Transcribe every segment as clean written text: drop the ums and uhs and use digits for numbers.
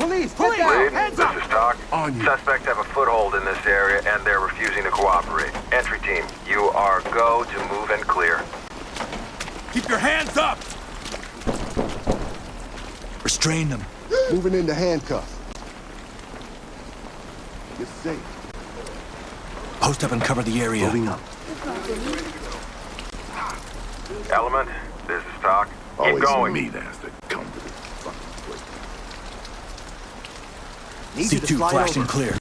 Police! Police! Down. Hands This up! is Talk. On you. Suspects have a foothold in this area and they're refusing to cooperate. Entry team, you are go to move and clear. Keep your hands up! Restrain them. Moving into handcuffs. Get safe. Post up and cover the area. Moving up. Element, this is Talk. Keep Always going. me that has to come to this fucking place. Need you to C2 slide flashing over. clear.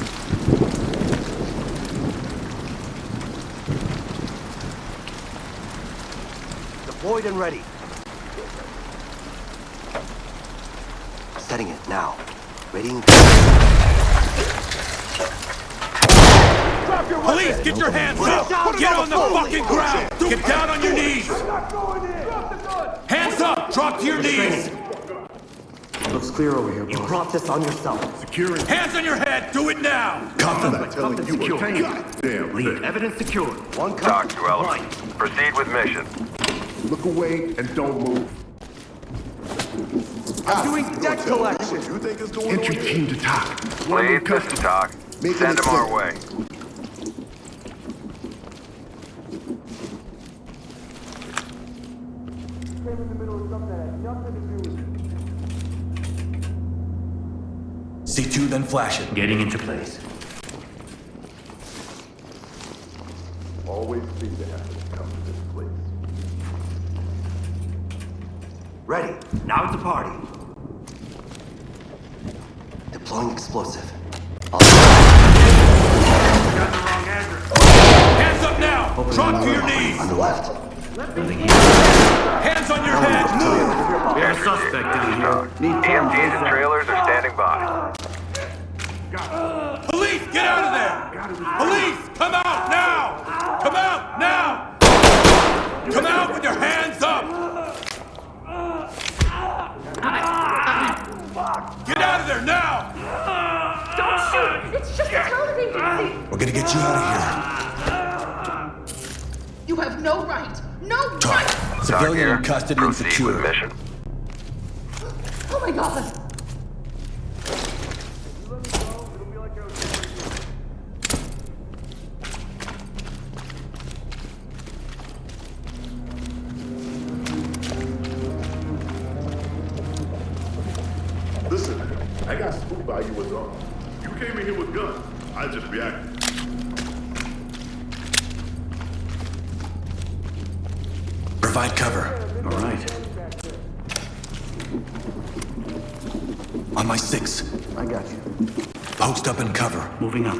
Deployed and ready. Setting it now. Ready and Police, get your hands up! Get on the fucking ground! Get down on your knees! Hands up! Drop to your knees! Looks clear over here, boss. You brought this on yourself. Security. Hands on your head! Do it now! I'm not telling you what. Goddamn thing. Evidence secured. One Talk cut. to Element. Proceed with mission. Look away and don't move. I'm doing debt collection. You think it's going Entry team to Talk. Lead, this is Talk. Making Send it them our safe. way. C2 then flashing. Getting into place. Always seem to have to come to this place. Ready. Now it's a party. Deploying explosive. Hands up now! Drop to your knees! On the left. Hands on your head! Move! We have a suspect down here. EMTs and trailers are standing by. Police, get out of there! Police, come out now! Come out now! Come out with your hands up! Get out of there now! Don't shoot! It's just a television agency! We're gonna get you out of You have no right! No right! here. Civilian in custody and Proceed with secure. mission. Oh my god! Listen, I got spooked by you was on. You came in here with guns. I just reacted. Provide cover. All right. On my 6. I got you. Post up and cover. Moving up.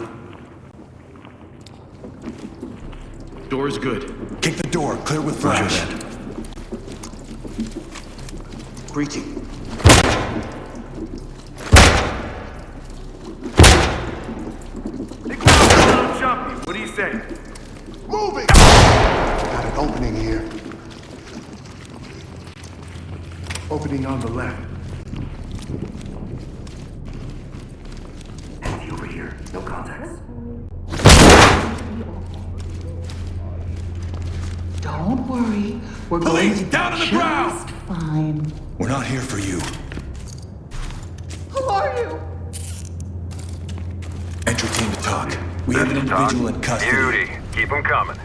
Door's good. Kick the door. Clear with Roger flash. that. Breaching. Jumpy, what do you say? Moving! Got an opening here. Opening on the left. Enemy over here. No contacts. Don't worry. We're Police, going to down on the be ground! just fine. We're not here for you. Who are you? Entry team to Talk. We have an This is Talk. individual in custody. Beauty. Keep them coming.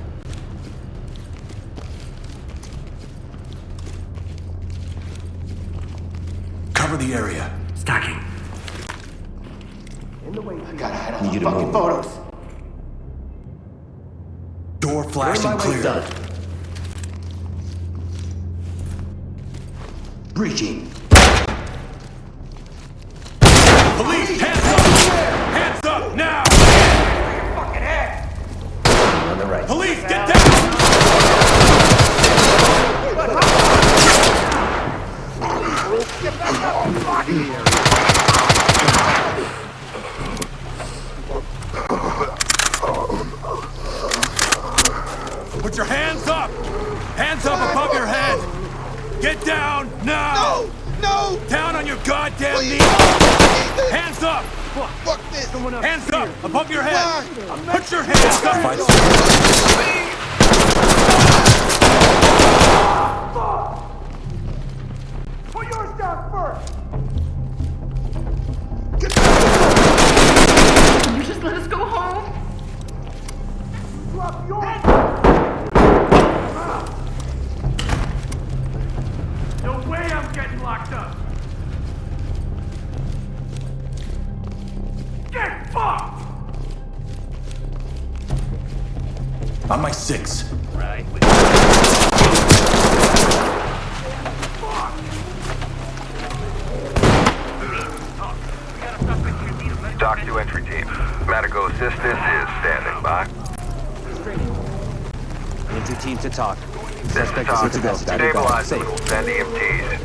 Cover the area. Stacking. I gotta hide on the fucking photos. Door flashing clear. Breaching. Police, hands up! Hands up now! On the right. Police, get down! Put your hands up! Hands up above your head! Get down now! No! No! Down on your goddamn knees! Hands up! Fuck this! Hands up above your head! Put your hands up! Fight. Put yours down first! getting locked up. Get fucked! On my 6. Dock to entry team. Medical assistance is standing by. Entry team to talk. This is Suspect Talk. is to go. Stabilize Safe. and we'll send EMTs.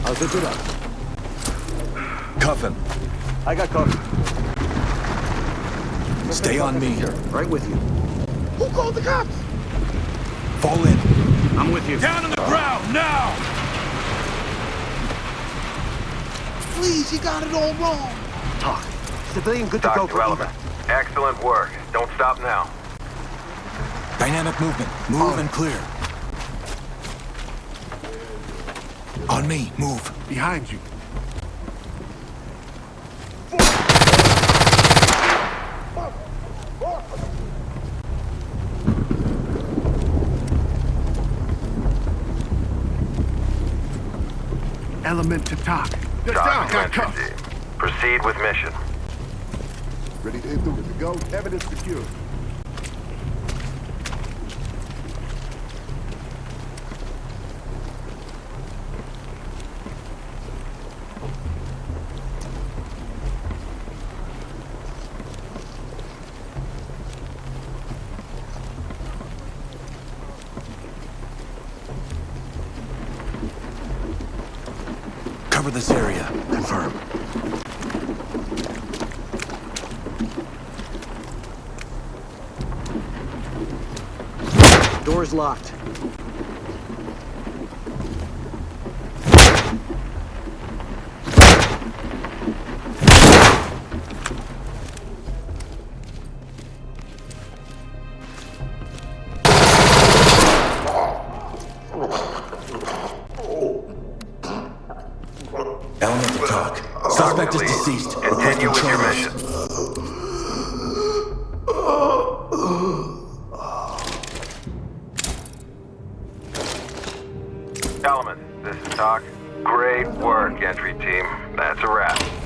I'll pick it up. Cuff him. I got cover. Stay on me. Right with you. Who called the cops? Fall in. I'm with you. Down on the ground, now! Please, you got it all wrong. Talk. Civilian good to Dock go to for element. evac. Excellent work. Don't stop now. Dynamic movement. Move and clear. On me. Move. Behind you. Element to talk. Get Dock down, to got entry cuffs. team. Proceed with mission. Ready to hit through to go. Evidence secured. Cover this area. Confirm. Door's locked. Element to talk. Suspect is deceased. Continue Requesting with your charges. mission. Element, this is Talk. Great work, entry team. That's a wrap.